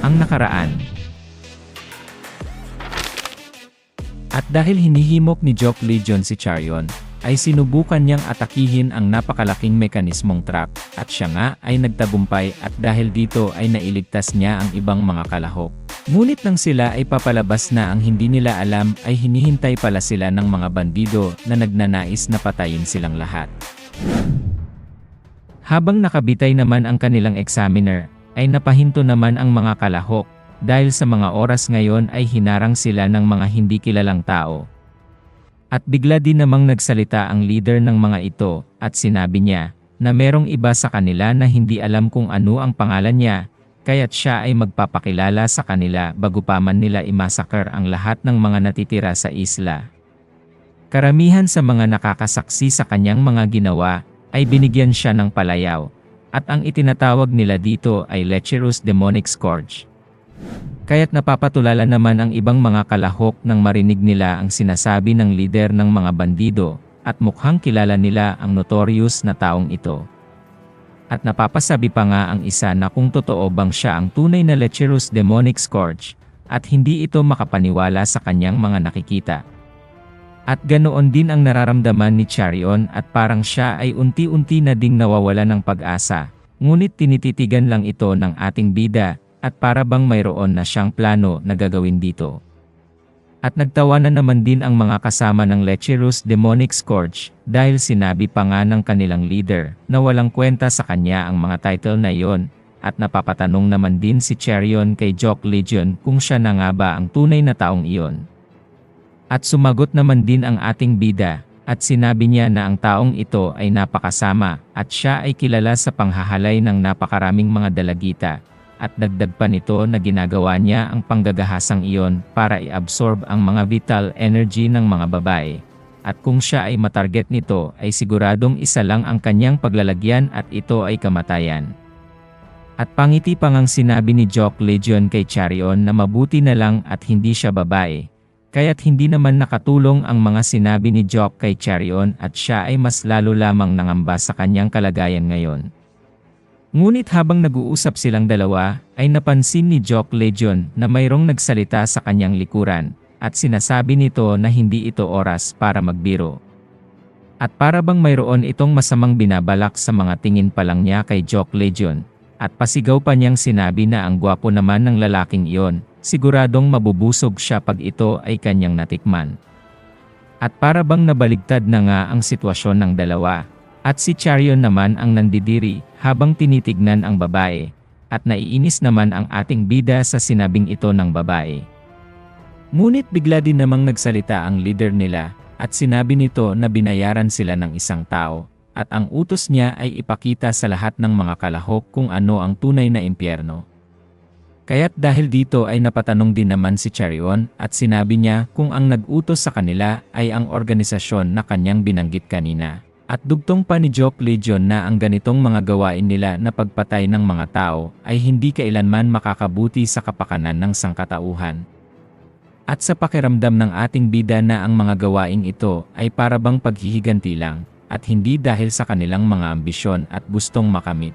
ang nakaraan. At dahil hinihimok ni Jock Legion si Charion, ay sinubukan niyang atakihin ang napakalaking mekanismong trap, at siya nga ay nagtagumpay at dahil dito ay nailigtas niya ang ibang mga kalahok. Ngunit nang sila ay papalabas na ang hindi nila alam ay hinihintay pala sila ng mga bandido na nagnanais na patayin silang lahat. Habang nakabitay naman ang kanilang examiner, ay napahinto naman ang mga kalahok, dahil sa mga oras ngayon ay hinarang sila ng mga hindi kilalang tao. At bigla din namang nagsalita ang leader ng mga ito, at sinabi niya, na merong iba sa kanila na hindi alam kung ano ang pangalan niya, kaya't siya ay magpapakilala sa kanila bago pa man nila imassacre ang lahat ng mga natitira sa isla. Karamihan sa mga nakakasaksi sa kanyang mga ginawa, ay binigyan siya ng palayaw, at ang itinatawag nila dito ay Lecherous Demonic Scourge. Kaya't napapatulala naman ang ibang mga kalahok nang marinig nila ang sinasabi ng lider ng mga bandido, at mukhang kilala nila ang notorious na taong ito. At napapasabi pa nga ang isa na kung totoo bang siya ang tunay na Lecherous Demonic Scourge, at hindi ito makapaniwala sa kanyang mga nakikita. At ganoon din ang nararamdaman ni Charion at parang siya ay unti-unti na ding nawawala ng pag-asa, ngunit tinititigan lang ito ng ating bida, at para bang mayroon na siyang plano na gagawin dito. At nagtawanan naman din ang mga kasama ng Lecherous Demonic Scourge, dahil sinabi pa nga ng kanilang leader, na walang kwenta sa kanya ang mga title na iyon, at napapatanong naman din si Charion kay Jock Legion kung siya na nga ba ang tunay na taong iyon. At sumagot naman din ang ating bida, at sinabi niya na ang taong ito ay napakasama, at siya ay kilala sa panghahalay ng napakaraming mga dalagita, at dagdag pa nito na ginagawa niya ang panggagahasang iyon para i-absorb ang mga vital energy ng mga babae. At kung siya ay matarget nito ay siguradong isa lang ang kanyang paglalagyan at ito ay kamatayan. At pangiti pa ngang sinabi ni Jock Legion kay Charion na mabuti na lang at hindi siya babae. Kaya't hindi naman nakatulong ang mga sinabi ni Jock kay Charion at siya ay mas lalo lamang nangamba sa kanyang kalagayan ngayon. Ngunit habang nag-uusap silang dalawa, ay napansin ni Jock Legion na mayroong nagsalita sa kanyang likuran, at sinasabi nito na hindi ito oras para magbiro. At para bang mayroon itong masamang binabalak sa mga tingin pa lang niya kay Jock Legion, at pasigaw pa niyang sinabi na ang gwapo naman ng lalaking iyon, siguradong mabubusog siya pag ito ay kanyang natikman. At para bang nabaligtad na nga ang sitwasyon ng dalawa, at si Charion naman ang nandidiri habang tinitignan ang babae, at naiinis naman ang ating bida sa sinabing ito ng babae. Ngunit bigla din namang nagsalita ang leader nila, at sinabi nito na binayaran sila ng isang tao, at ang utos niya ay ipakita sa lahat ng mga kalahok kung ano ang tunay na impyerno. Kaya't dahil dito ay napatanong din naman si Charion at sinabi niya kung ang nag-utos sa kanila ay ang organisasyon na kanyang binanggit kanina. At dugtong pa ni Jock Legion na ang ganitong mga gawain nila na pagpatay ng mga tao ay hindi kailanman makakabuti sa kapakanan ng sangkatauhan. At sa pakiramdam ng ating bida na ang mga gawain ito ay para bang paghihiganti lang, at hindi dahil sa kanilang mga ambisyon at gustong makamit.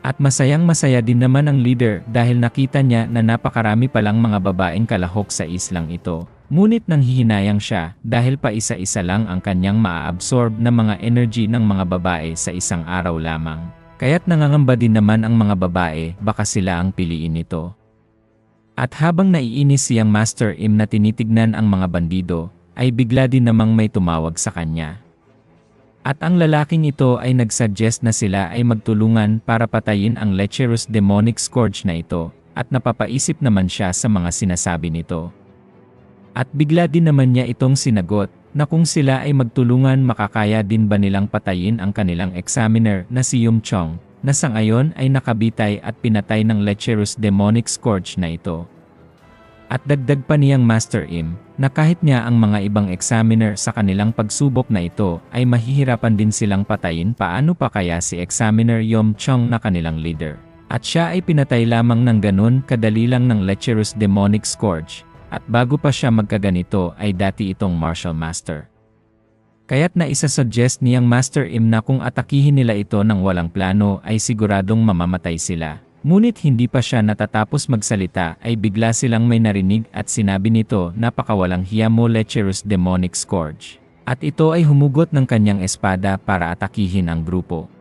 At masayang-masaya din naman ang leader dahil nakita niya na napakarami palang mga babaeng kalahok sa islang ito. Ngunit nanghihinayang siya dahil pa isa-isa lang ang kanyang maa-absorb na mga energy ng mga babae sa isang araw lamang. Kaya't nangangamba din naman ang mga babae baka sila ang piliin nito. At habang naiinis siyang Master Im na tinitignan ang mga bandido, ay bigla din namang may tumawag sa kanya. At ang lalaking ito ay nagsuggest na sila ay magtulungan para patayin ang Lecherous Demonic Scourge na ito, at napapaisip naman siya sa mga sinasabi nito. At bigla din naman niya itong sinagot, na kung sila ay magtulungan makakaya din ba nilang patayin ang kanilang examiner na si Yum Chong, na sa ngayon ay nakabitay at pinatay ng Lecherous Demonic Scourge na ito. At dagdag pa niyang Master Im, na kahit niya ang mga ibang examiner sa kanilang pagsubok na ito ay mahihirapan din silang patayin paano pa kaya si Examiner Yum Chong na kanilang leader. At siya ay pinatay lamang ng ganun kadali lang ng Lecherous Demonic Scourge. At bago pa siya magkaganito ay dati itong martial master. Kaya't naisasuggest niyang Master Im na kung atakihin nila ito ng walang plano ay siguradong mamamatay sila. Ngunit hindi pa siya natatapos magsalita ay bigla silang may narinig at sinabi nito, "Napakawalang hiya mo, lecherous demonic scourge." At ito ay humugot ng kanyang espada para atakihin ang grupo.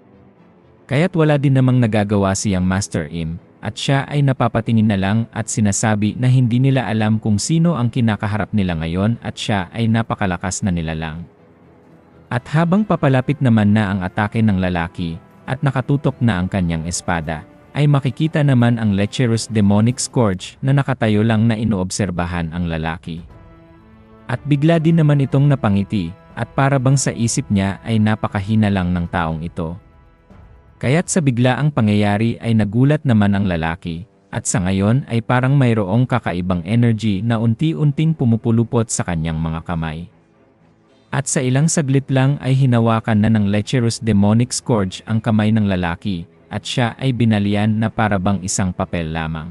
Kaya't wala din namang nagagawa siyang Master Im, at siya ay napapatingin na lang at sinasabi na hindi nila alam kung sino ang kinakaharap nila ngayon at siya ay napakalakas na nilalang. At habang papalapit naman na ang atake ng lalaki, at nakatutok na ang kanyang espada, ay makikita naman ang lecherous demonic scourge na nakatayo lang na inoobserbahan ang lalaki. At bigla din naman itong napangiti, at para bang sa isip niya ay napakahina lang ng taong ito. Kaya't sa biglaang pangyayari ay nagulat naman ang lalaki, at sa ngayon ay parang mayroong kakaibang energy na unti-unting pumupulupot sa kanyang mga kamay. At sa ilang saglit lang ay hinawakan na ng lecherous demonic scourge ang kamay ng lalaki, at siya ay binalian na para bang isang papel lamang.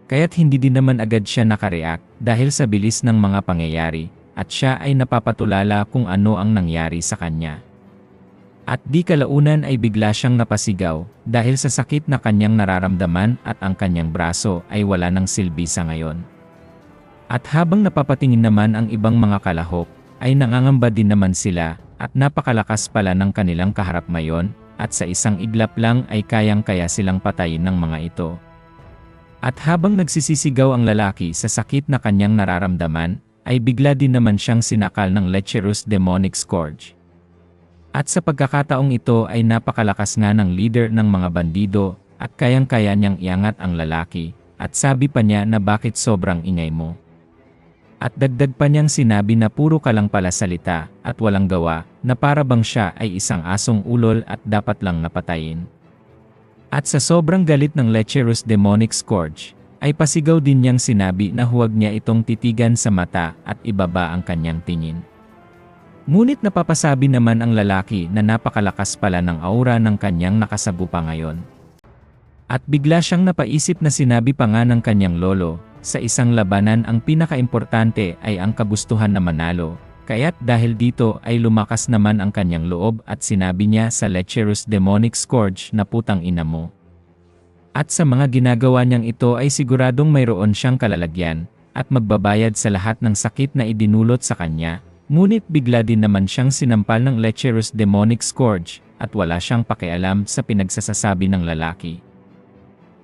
Kaya't hindi din naman agad siya nakareact dahil sa bilis ng mga pangyayari, at siya ay napapatulala kung ano ang nangyari sa kanya. At di kalaunan ay bigla siyang napasigaw dahil sa sakit na kanyang nararamdaman at ang kanyang braso ay wala ng silbi sa ngayon. At habang napapatingin naman ang ibang mga kalahok, ay nangangamba din naman sila at napakalakas pala ng kanilang kaharap ngayon, at sa isang iglap lang ay kayang-kaya silang patayin ng mga ito. At habang nagsisisigaw ang lalaki sa sakit na kanyang nararamdaman, ay bigla din naman siyang sinakal ng lecherous demonic scourge. At sa pagkakataong ito ay napakalakas nga ng leader ng mga bandido, at kayang-kaya niyang iangat ang lalaki, at sabi pa niya na bakit sobrang ingay mo. At dagdag pa niyang sinabi na puro ka lang pala salita at walang gawa, na para bang siya ay isang asong ulol at dapat lang napatayin. At sa sobrang galit ng lecherous demonic scourge, ay pasigaw din niyang sinabi na huwag niya itong titigan sa mata at ibaba ang kanyang tingin. Ngunit napapasabi naman ang lalaki na napakalakas pala ng aura ng kanyang nakasagupa ngayon. At bigla siyang napaisip na sinabi pa nga ng kanyang lolo, sa isang labanan ang pinakaimportante ay ang kagustuhan na manalo, kaya't dahil dito ay lumakas naman ang kanyang loob at sinabi niya sa lecherous demonic scourge na putang ina mo. At sa mga ginagawa niyang ito ay siguradong mayroon siyang kalalagyan, at magbabayad sa lahat ng sakit na idinulot sa kanya, ngunit bigla din naman siyang sinampal ng lecherous demonic scourge, at wala siyang pakialam sa pinagsasasabi ng lalaki.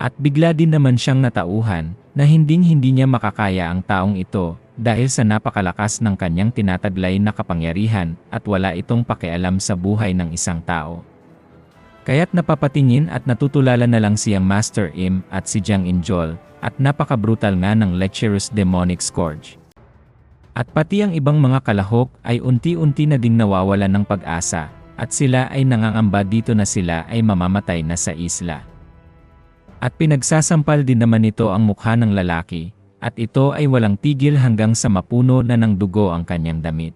At bigla din naman siyang natauhan, na hinding-hindi niya makakaya ang taong ito, dahil sa napakalakas ng kanyang tinataglay na kapangyarihan, at wala itong pakialam sa buhay ng isang tao. Kaya't napapatingin at natutulala na lang siyang Master Im at si Jiang Injol, at napaka-brutal nga ng lecherous demonic scourge. At pati ang ibang mga kalahok ay unti-unti na ding nawawalan ng pag-asa, at sila ay nangangamba dito na sila ay mamamatay na sa isla. At pinagsasampal din naman ito ang mukha ng lalaki, at ito ay walang tigil hanggang sa mapuno na ng dugo ang kanyang damit.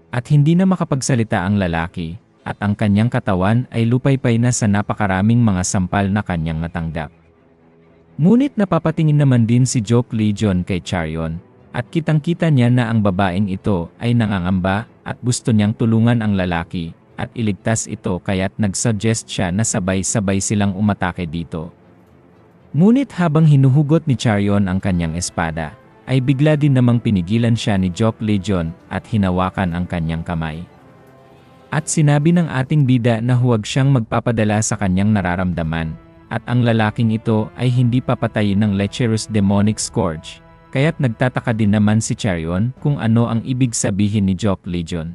At hindi na makapagsalita ang lalaki, at ang kanyang katawan ay lupaypay na sa napakaraming mga sampal na kanyang natanggap. Ngunit napapatingin naman din si Joke Legion kay Charion, at kitang-kita niya na ang babaeng ito ay nangangamba at gusto niyang tulungan ang lalaki, at iligtas ito kaya't nagsuggest siya na sabay-sabay silang umatake dito. Ngunit habang hinuhugot ni Charion ang kanyang espada, ay bigla din namang pinigilan siya ni Joke Legion at hinawakan ang kanyang kamay. At sinabi ng ating bida na huwag siyang magpapadala sa kanyang nararamdaman, at ang lalaking ito ay hindi papatayin ng lecherous demonic scourge, kaya't nagtataka din naman si Charion kung ano ang ibig sabihin ni Joke Legion.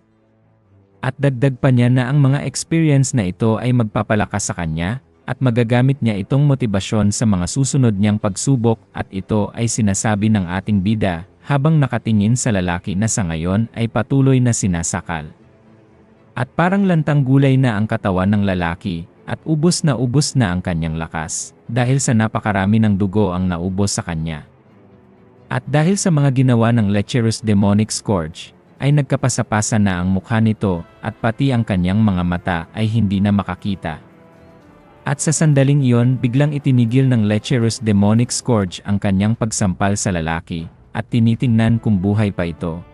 At dagdag pa niya na ang mga experience na ito ay magpapalakas sa kanya, at magagamit niya itong motibasyon sa mga susunod niyang pagsubok, at ito ay sinasabi ng ating bida habang nakatingin sa lalaki na sa ngayon ay patuloy na sinasakal. At parang lantang gulay na ang katawan ng lalaki, at ubos na ang kanyang lakas, dahil sa napakarami ng dugo ang naubos sa kanya. At dahil sa mga ginawa ng lecherous demonic scourge, ay nagkapasapasa na ang mukha nito, at pati ang kanyang mga mata ay hindi na makakita. At sa sandaling iyon biglang itinigil ng lecherous demonic scourge ang kanyang pagsampal sa lalaki, at tinitingnan kung buhay pa ito.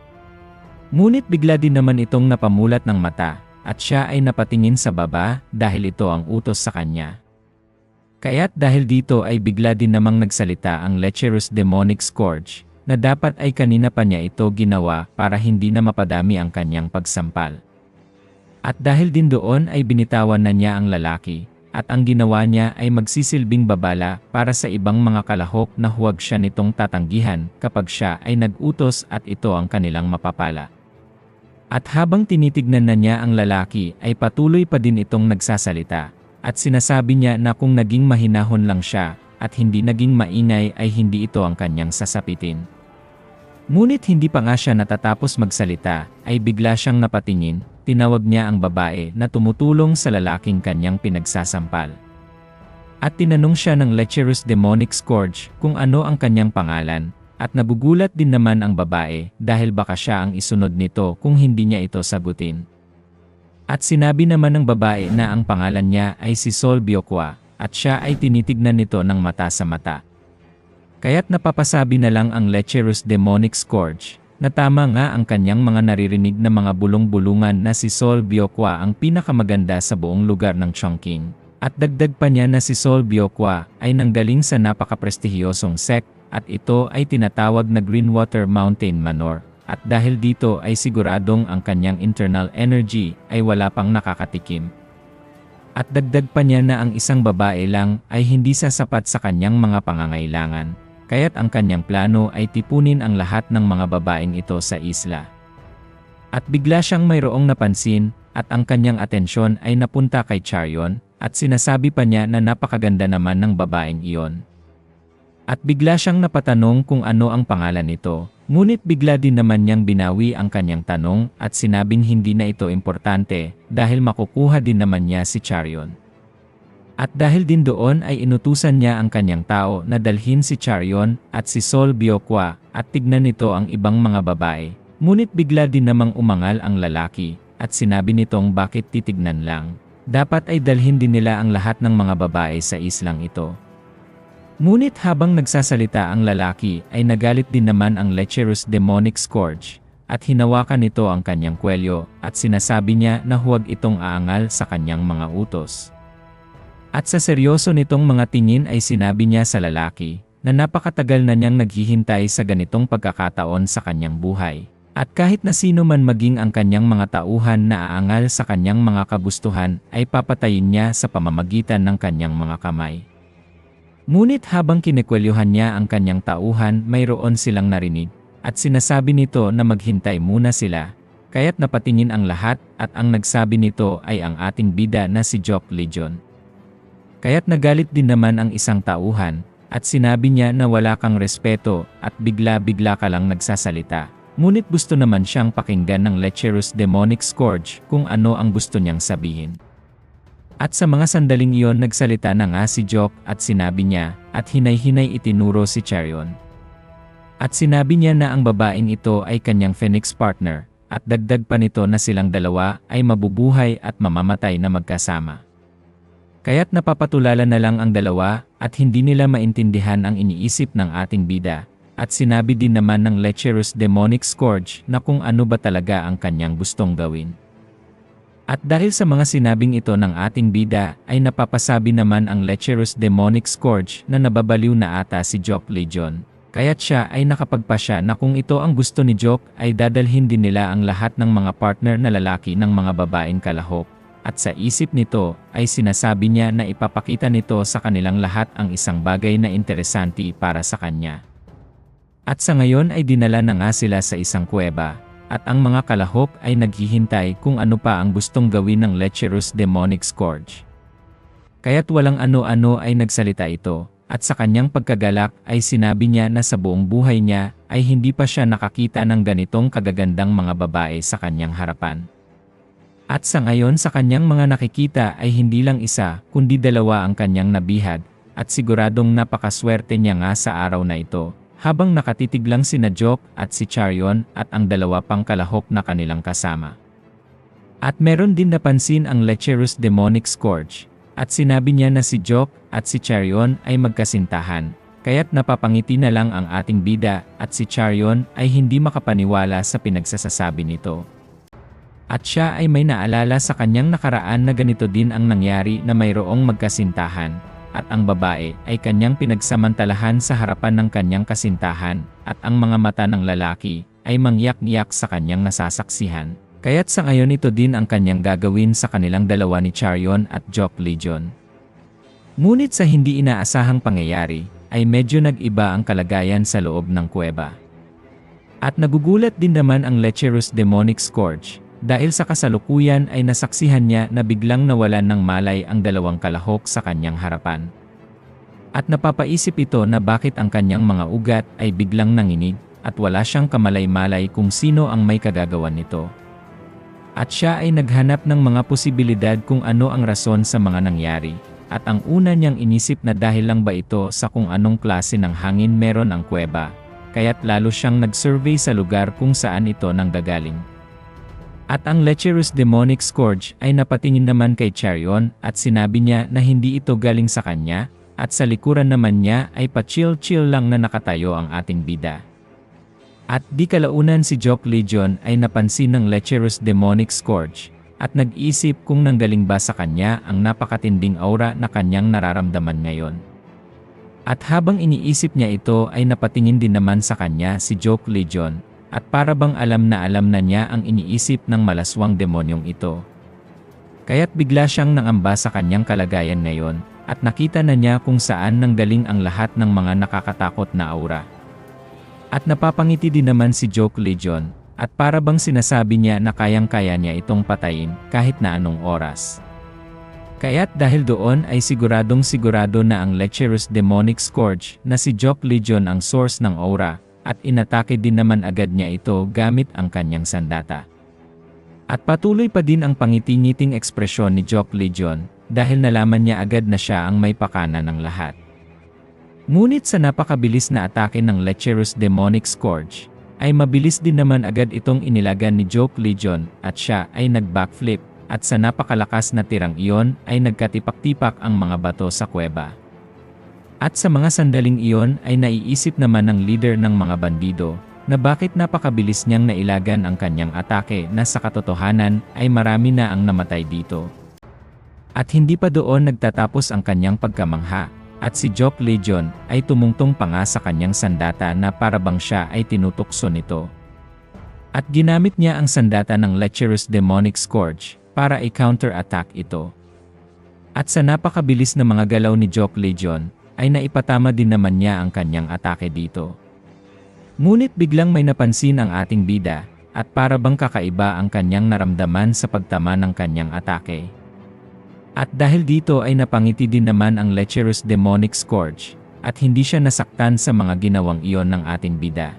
Ngunit bigla din naman itong napamulat ng mata, at siya ay napatingin sa baba dahil ito ang utos sa kanya. Kaya't dahil dito ay bigla din namang nagsalita ang lecherous demonic scourge, na dapat ay kanina pa niya ito ginawa para hindi na mapadami ang kanyang pagsampal. At dahil din doon ay binitawan na niya ang lalaki, at ang ginawa niya ay magsisilbing babala para sa ibang mga kalahok na huwag siya nitong tatanggihan kapag siya ay nag-utos at ito ang kanilang mapapala. At habang tinitignan na niya ang lalaki ay patuloy pa din itong nagsasalita, at sinasabi niya na kung naging mahinahon lang siya at hindi naging maingay ay hindi ito ang kanyang sasapitin. Ngunit hindi pa nga siya natatapos magsalita ay bigla siyang napatingin, tinawag niya ang babae na tumutulong sa lalaking kanyang pinagsasampal. At tinanong siya ng lecherous demonic scourge kung ano ang kanyang pangalan, at nabugulat din naman ang babae dahil baka siya ang isunod nito kung hindi niya ito sagutin. At sinabi naman ng babae na ang pangalan niya ay si Sol Biokwa, at siya ay tinitignan nito ng mata sa mata. Kaya't napapasabi na lang ang lecherous demonic scourge, na tama nga ang kanyang mga naririnig na mga bulong-bulungan na si Sol Biokwa ang pinakamaganda sa buong lugar ng Chongqing. At dagdag pa niya na si Sol Biokwa ay nanggaling sa napakaprestihiyosong sect, at ito ay tinatawag na Greenwater Mountain Manor. At dahil dito ay siguradong ang kanyang internal energy ay wala pang nakakatikim. At dagdag pa niya na ang isang babae lang ay hindi sasapat sa kanyang mga pangangailangan, kaya't ang kanyang plano ay tipunin ang lahat ng mga babaeng ito sa isla. At bigla siyang mayroong napansin, at ang kanyang atensyon ay napunta kay Charion, at sinasabi pa niya na napakaganda naman ng babaeng iyon. At bigla siyang napatanong kung ano ang pangalan nito. Ngunit bigla din naman niyang binawi ang kanyang tanong at sinabing hindi na ito importante dahil makukuha din naman niya si Charion. At dahil din doon ay inutusan niya ang kanyang tao na dalhin si Charion at si Sol Biokwa at tignan nito ang ibang mga babae. Ngunit bigla din namang umangal ang lalaki at sinabi nitong bakit titignan lang. Dapat ay dalhin din nila ang lahat ng mga babae sa islang ito. Ngunit habang nagsasalita ang lalaki ay nagalit din naman ang lecherous demonic scourge, at hinawakan nito ang kanyang kwelyo at sinasabi niya na huwag itong aangal sa kanyang mga utos. At sa seryoso nitong mga tingin ay sinabi niya sa lalaki na napakatagal na niyang naghihintay sa ganitong pagkakataon sa kanyang buhay. At kahit na sino man maging ang kanyang mga tauhan na aangal sa kanyang mga kagustuhan ay papatayin niya sa pamamagitan ng kanyang mga kamay. Ngunit habang kinikwelyuhan niya ang kanyang tauhan mayroon silang narinig, at sinasabi nito na maghintay muna sila, kaya't napatingin ang lahat at ang nagsabi nito ay ang ating bida na si Jock Legion. Kaya't nagalit din naman ang isang tauhan, at sinabi niya na wala kang respeto at bigla-bigla ka lang nagsasalita. Ngunit gusto naman siyang pakinggan ng lecherous demonic scourge kung ano ang gusto niyang sabihin. At sa mga sandaling iyon nagsalita na nga si Jock at sinabi niya, at hinay-hinay itinuro si Charion. At sinabi niya na ang babaeng ito ay kanyang Phoenix partner, at dagdag pa nito na silang dalawa ay mabubuhay at mamamatay na magkasama. Kaya't napapatulala na lang ang dalawa at hindi nila maintindihan ang iniisip ng ating bida, at sinabi din naman ng lecherous demonic scourge na kung ano ba talaga ang kanyang gustong gawin. At dahil sa mga sinabing ito ng ating bida ay napapasabi naman ang lecherous demonic scourge na nababaliw na ata si Jock Legion. Kaya't siya ay nakapagpasya na kung ito ang gusto ni Jock ay dadalhin din nila ang lahat ng mga partner na lalaki ng mga babaeng kalahok. At sa isip nito ay sinasabi niya na ipapakita nito sa kanilang lahat ang isang bagay na interesante para sa kanya. At sa ngayon ay dinala na nga sila sa isang kuweba. At ang mga kalahok ay naghihintay kung ano pa ang gustong gawin ng lecherous demonic scourge. Kaya't walang ano-ano ay nagsalita ito, at sa kanyang pagkagalak ay sinabi niya na sa buong buhay niya ay hindi pa siya nakakita ng ganitong kagagandang mga babae sa kanyang harapan. At sa ngayon sa kanyang mga nakikita ay hindi lang isa kundi dalawa ang kanyang nabihag, at siguradong napakaswerte niya nga sa araw na ito. Habang nakatitig lang sina Jock at si Charion at ang dalawa pang kalahok na kanilang kasama. At meron din napansin ang lecherous demonic scourge, at sinabi niya na si Jock at si Charion ay magkasintahan, kaya't napapangiti na lang ang ating bida at si Charion ay hindi makapaniwala sa pinagsasasabi nito. At siya ay may naalala sa kanyang nakaraan na ganito din ang nangyari na mayroong magkasintahan. at ang babae ay kanyang pinagsamantalahan sa harapan ng kanyang kasintahan, at ang mga mata ng lalaki ay mangyak-ngyak sa kanyang nasasaksihan. Kaya't sa ngayon ito din ang kanyang gagawin sa kanilang dalawa ni Charion at Jock Legion. Ngunit sa hindi inaasahang pangyayari, ay medyo nag-iba ang kalagayan sa loob ng kuweba. At nagugulat din naman ang lecherous demonic scourge, dahil sa kasalukuyan ay nasaksihan niya na biglang nawalan ng malay ang dalawang kalahok sa kanyang harapan. At napapaisip ito na bakit ang kanyang mga ugat ay biglang nanginig, at wala siyang kamalay-malay kung sino ang may kagagawan nito. At siya ay naghanap ng mga posibilidad kung ano ang rason sa mga nangyari, at ang una niyang inisip na dahil lang ba ito sa kung anong klase ng hangin meron ang kuweba, kaya't lalo siyang nag-survey sa lugar kung saan ito nanggagaling. At ang lecherous demonic scourge ay napatingin naman kay Charion at sinabi niya na hindi ito galing sa kanya, at sa likuran naman niya ay pa-chill-chill lang na nakatayo ang ating bida. At di kalaunan si Jock Legion ay napansin ng lecherous demonic scourge, at nag-isip kung nanggaling ba sa kanya ang napakatinding aura na kanyang nararamdaman ngayon. At habang iniisip niya ito ay napatingin din naman sa kanya si Jock Legion, at para bang alam na niya ang iniisip ng malaswang demonyong ito. Kaya't bigla siyang nangamba sa kanyang kalagayan ngayon, at nakita na niya kung saan nanggaling ang lahat ng mga nakakatakot na aura. At napapangiti din naman si Jock Legion, at para bang sinasabi niya na kayang-kaya niya itong patayin kahit na anong oras. Kaya't dahil doon ay siguradong sigurado na ang lecherous demonic scourge na si Jock Legion ang source ng aura, at inatake din naman agad niya ito gamit ang kanyang sandata. At patuloy pa din ang pangiti-ngiting ekspresyon ni Jock Legion, dahil nalaman niya agad na siya ang may pakana ng lahat. Ngunit sa napakabilis na atake ng lecherous demonic scourge, ay mabilis din naman agad itong inilagan ni Jock Legion, at siya ay nag-backflip, at sa napakalakas na tirang iyon ay nagkatipak-tipak ang mga bato sa kuweba. At sa mga sandaling iyon ay naiisip naman ng leader ng mga bandido, na bakit napakabilis niyang nailagan ang kanyang atake na sa katotohanan ay marami na ang namatay dito. At hindi pa doon nagtatapos ang kanyang pagkamangha, at si Jock Legion ay tumungtong pa nga sa kanyang sandata na para bang siya ay tinutukso nito. At ginamit niya ang sandata ng lecherous demonic scourge para i-counter-attack ito. At sa napakabilis na mga galaw ni Jock Legion, ay naipatama din naman niya ang kanyang atake dito. Ngunit biglang may napansin ang ating bida, at para bang kakaiba ang kanyang naramdaman sa pagtama ng kanyang atake. At dahil dito ay napangiti din naman ang lecherous demonic scourge, at hindi siya nasaktan sa mga ginawang iyon ng ating bida.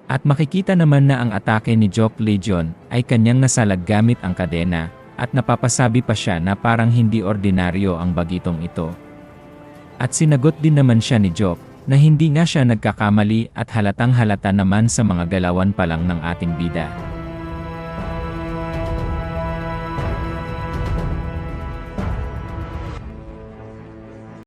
At makikita naman na ang atake ni Jock Legion ay kanyang nasalag gamit ang kadena, at napapasabi pa siya na parang hindi ordinaryo ang bagitong ito. At sinagot din naman siya ni Jock, na hindi nga siya nagkakamali at halatang halata naman sa mga galawan pa lang ng ating bida.